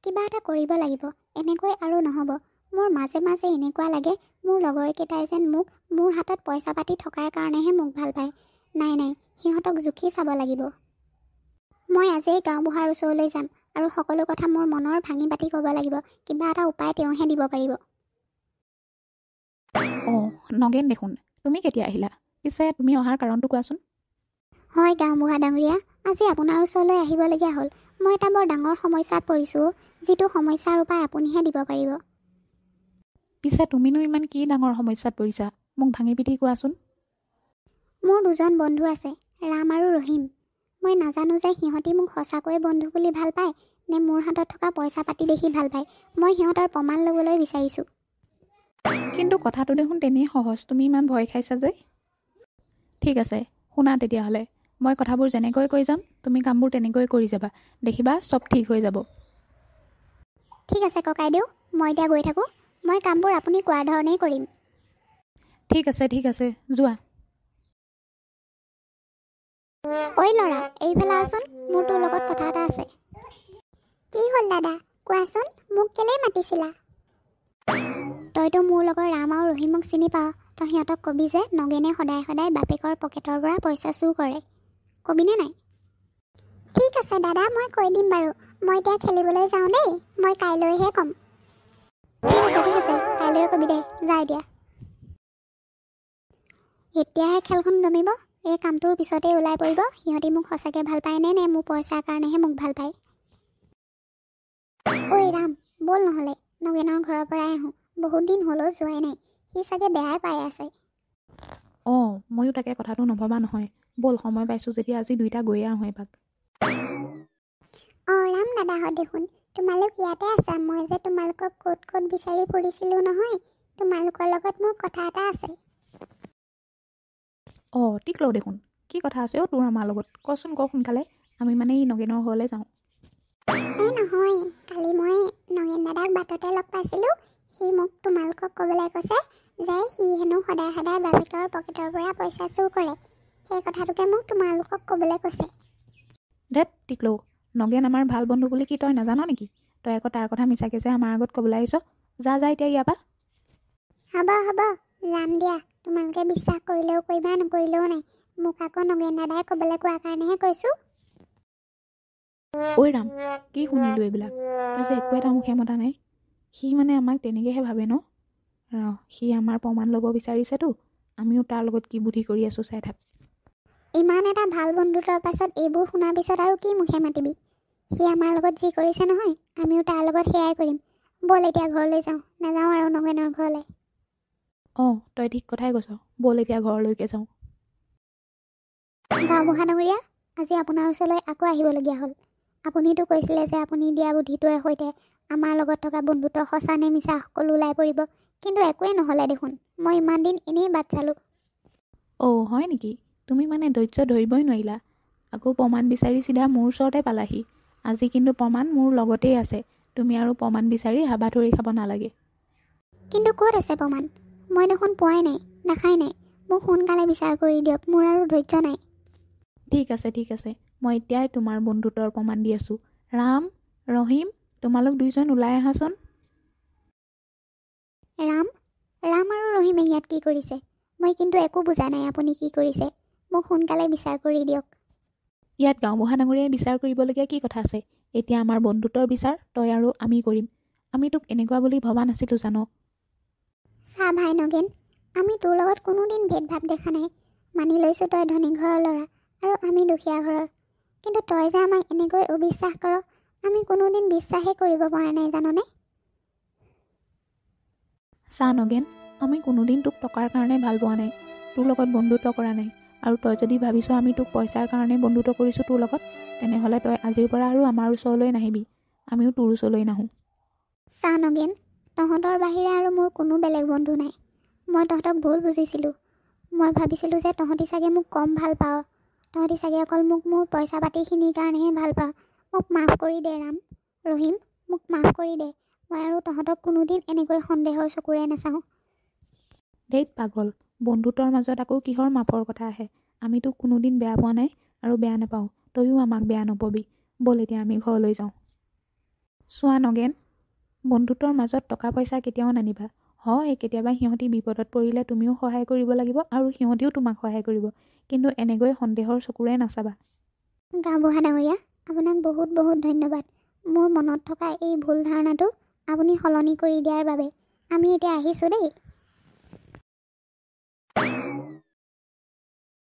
কিবা এটা কৰিব লাগিব। এনেকৈ আৰু নহ'ব। মোৰ মাজে মাজে এনেকুৱা লাগে মোৰ লগৰকেইটাই যেন মোৰ হাতত পইচা পাতি থকাৰ কাৰণেহে মোক ভাল পায়। নাই, সিহঁতক জুখি চাব লাগিব। মই আজিয়ে গাঁওবুঢ়াৰ ওচৰলৈ যাম আৰু সকলো কথা মোৰ মনৰ ভাঙি পাতি ক'ব লাগিব। কিবা এটা উপায় তেওঁহে দিব পাৰিব। নগেন দেখোন, তুমি কেতিয়া আহিলা? পিছে তুমি অহাৰ কাৰণটো কোৱাচোন। হয় গাঁওবুঢ়া ডাঙৰীয়া, আজি আপোনাৰ ওচৰলৈ আহিবলগীয়া হ'ল। মই এটা বৰ ডাঙৰ সমস্যাত পৰিছোঁ, যিটো সমস্যাৰ উপায় আপুনিহে দিব পাৰিব। পিছে তুমিনো ইমান কি ডাঙৰ সমস্যাত পৰিছা? মোক ভাঙি পিটি কোৱাচোন। মোৰ দুজন বন্ধু আছে, ৰাম আৰু ৰহিম। মই নাজানো যে সিহঁতি মোক সঁচাকৈয়ে বন্ধু বুলি ভাল পায় নে মোৰ হাতত থকা পইচা পাতি দেখি ভাল পায়। মই সিহঁতৰ প্ৰমাণ ল'বলৈ বিচাৰিছোঁ। কিন্তু কথাটো দেখোন তেনেই সহজ, তুমি ইমান ভয় খাইছা যে। ঠিক আছে, শুনা তেতিয়াহ'লে। মই কথাবোৰ যেনেকৈ কৈ যাম, তুমি কামবোৰ তেনেকৈ কৰি যাবা। দেখিবা চব ঠিক হৈ যাব। ঠিক আছে ককাইদেউ, মই এতিয়া গৈ থাকোঁ। মই কামবোৰ আপুনি কোৱাৰ ধৰণেই কৰিম। ঠিক আছে, যোৱা। ঐ ল'ৰা, এইফালে আচোন, মোৰ তোৰ লগত কথা এটা আছে। কি হ'ল দাদা, কোৱাচোন, মোক কেলেই মাতিছিলা? তইতো মোৰ লগৰ ৰাম আৰু ৰহিমক চিনি পাৱ। তই সিহঁতক কবি যে নগেনে সদায় সদায় বাপেকৰ পকেটৰ পৰা পইচা চুৰ কৰে। কবিনে নাই? ঠিক আছে দাদা, মই কৈ দিম বাৰু। মই এতিয়া খেলিবলৈ যাওঁ দেই, মই কাইলৈহে ক'ম। ঠিক আছে, কাইলৈ কবি দে, যা এতিয়া। এতিয়াহে খেলখন জমিব। এই কামটোৰ পিছতেই ওলাই পৰিব সিহঁতি মোক সঁচাকৈ ভাল পায়নে নে মোৰ পইচাৰ কাৰণেহে মোক ভাল পায়। ঐ ৰাম, ব'ল নহ'লে নগেনৰ ঘৰৰ পৰাই আহোঁ। বহুত দিন হ'লেও যোৱাই নাই। সি চাগে বেয়াই পাই আছে। ময়ো তাকে কথাটো নভবা নহয়। ব'ল, সময় পাইছোঁ যেতিয়া আজি দুইটা গৈয়ে আহোঁ এপাক। ৰাম দাদাহঁত দেখোন, তোমালোক ইয়াতে আছা। মই যে তোমালোকক ক'ত বিচাৰি ফুৰিছিলোঁ নহয়। তোমালোকৰ লগত মোৰ কথা এটা আছে। টিকলৌ দেখোন, কি কথা আছে তোৰ আমাৰ লগত? কচোন ক সোনকালে। আমি মানে এই নগেনৰ ঘৰলৈ যাওঁ। নহয়, কালি মই নগেন দাদাক বাটতে লগ পাইছিলোঁ। সি মোক তোমালোকক ক'বলৈ কৈছে যে সি হেনো সদায় সদায় বাপেকৰ পকেটৰ পৰা পইচা চুৰ কৰে। সেই কথাটোকে মোক তোমালোকক ক'বলৈ কৈছে। ধেৎ টিকলৌ, নগেন আমাৰ ভাল বন্ধু বুলি কি তই নাজান নেকি? তই আকৌ তাৰ কথা মিছাকৈ যে আমাৰ আগত ক'বলৈ আহিছ। যা এতিয়া ইয়াৰ পৰা। হ'ব, যাম দিয়া। তোমালোকে বিশ্বাস কৰিলেও কৰিবা, নকৰিলেও নাই। মোক আকৌ নগেন দাদাই ক'বলৈ কোৱাৰ কাৰণেহে কৈছোঁ। ঐ ৰাম, কি শুনিলোঁ এইবিলাক? তই যে একো এটা মুখে মতা নাই। সি মানে আমাক তেনেকৈহে ভাবে ন? সি আমাৰ প্ৰমাণ ল'ব বিচাৰিছেতো। আমিও তাৰ লগত কি বুদ্ধি কৰি আছোঁ চাই থাক। ইমান এটা ভাল বন্ধুত্বৰ পাছত এইবোৰ শুনাৰ পিছত আৰু কি মুখে মাতিবি? সি আমাৰ লগত যি কৰিছে নহয়, আমিও তাৰ লগত সেয়াই কৰিম। ব'ল এতিয়া ঘৰলৈ যাওঁ। নাযাওঁ আৰু নগেনৰ ঘৰলৈ। তই ঠিক কথাই কৈছ। ব'ল এতিয়া ঘৰলৈকে যাওঁ। গাঁওবুঢ়া ডাঙৰীয়া, আজি আপোনাৰ ওচৰলৈ আকৌ আহিবলগীয়া হ'ল। আপুনিতো কৈছিলে যে আপুনি দিয়া বুদ্ধিটোৰ সৈতে আমাৰ লগত থকা বন্ধুত্ব সঁচা নে মিছা সকলো ওলাই পৰিব। কিন্তু একোৱেই নহ'লে দেখোন। মই ইমান দিন এনেই বাট চালোঁ। হয় নেকি? তুমি মানে ধৈৰ্য ধৰিবই নোৱাৰিলা। আকৌ প্ৰমাণ বিচাৰি চিধা মোৰ ওচৰতে পালাহি। আজি কিন্তু প্ৰমাণ মোৰ লগতেই আছে। তুমি আৰু প্ৰমাণ বিচাৰি হাবাথুৰি খাব নালাগে। কিন্তু ক'ত আছে প্ৰমাণ? মই দেখোন পোৱাই নাই, দেখাই নাই। মোক সোনকালে বিচাৰ কৰি দিয়ক, মোৰ আৰু ধৈৰ্য নাই। ঠিক আছে, মই এতিয়াই তোমাৰ বন্ধুত্বৰ প্ৰমাণ দি আছোঁ। ৰাম, ৰহিম, তোমালোক দুইজন ওলাই আহাচোন। ৰাম আৰু ৰহিমে ইয়াত কি কৰিছে? মই কিন্তু একো বুজা নাই আপুনি কি কৰিছে। মোক সোনকালে বিচাৰ কৰি দিয়ক। ইয়াত গাঁওবুঢ়া ডাঙৰীয়াই বিচাৰ কৰিবলগীয়া কি কথা আছে? এতিয়া আমাৰ বন্ধুত্বৰ বিচাৰ তই আৰু আমি কৰিম। আমি তোক এনেকুৱা বুলি ভবা নাছিলোঁ জানো। চা ভাই নগেন, আমি তোৰ লগত কোনোদিন ভেদভাৱ দেখা নাই। মানি লৈছোঁ তই ধনী ঘৰৰ ল'ৰা আৰু আমি দুখীয়া ঘৰৰ। কিন্তু তই যে আমাক এনেকৈ অবিশ্বাস কৰ, আমি কোনোদিন বিশ্বাসেই কৰিব পৰা নাই জাননে? চা নগেন, আমি কোনোদিন তোক টকাৰ কাৰণে ভাল পোৱা নাই। তোৰ লগত বন্ধুত্ব কৰা নাই। আৰু তই যদি ভাবিছ আমি তোক পইচাৰ কাৰণে বন্ধুত্ব কৰিছোঁ তোৰ লগত, তেনেহ'লে তই আজিৰ পৰা আৰু আমাৰ ওচৰলৈ নাহিবি। আমিও তোৰ ওচৰলৈ নাহোঁ। চা নগেন, তহঁতৰ বাহিৰে আৰু মোৰ কোনো বেলেগ বন্ধু নাই। মই তহঁতক ভুল বুজিছিলোঁ। মই ভাবিছিলোঁ যে তহঁতি চাগে মোক কম ভাল পাৱ। তহঁতি চাগে অকল মোক মোৰ পইচা পাতিখিনিৰ কাৰণেহে ভাল পাৱ। মোক মাফ কৰি দে ৰাম, ৰহিম, মোক মাফ কৰি দে। মই আৰু তহঁতক কোনোদিন এনেকৈ সন্দেহৰ চকুৰে নাচাওঁ। ধেইত পাগল, বন্ধুত্বৰ মাজত আকৌ কিহৰ মাফৰ কথা আহে? আমি তোক কোনোদিন বেয়া পোৱা নাই আৰু বেয়া নাপাওঁ। তইও আমাক বেয়া নপাবি। ব'ল এতিয়া আমি ঘৰলৈ যাওঁ। চোৱা নগেন, বন্ধুত্বৰ মাজত টকা পইচা কেতিয়াও নানিবা। হয়, কেতিয়াবা সিহঁতি বিপদত পৰিলে তুমিও সহায় কৰিব লাগিব আৰু সিহঁতিও তোমাক সহায় কৰিব, কিন্তু এনেকৈ সন্দেহৰ চকুৰে নাচাবা। গাঁওবুঢ়া ডাঙৰীয়া, আপোনাক বহুত বহুত ধন্যবাদ। মোৰ মনত থকা এই ভুল ধাৰণাটো আপুনি সলনি কৰি দিয়াৰ বাবে। আমি এতিয়া আহিছোঁ দেই।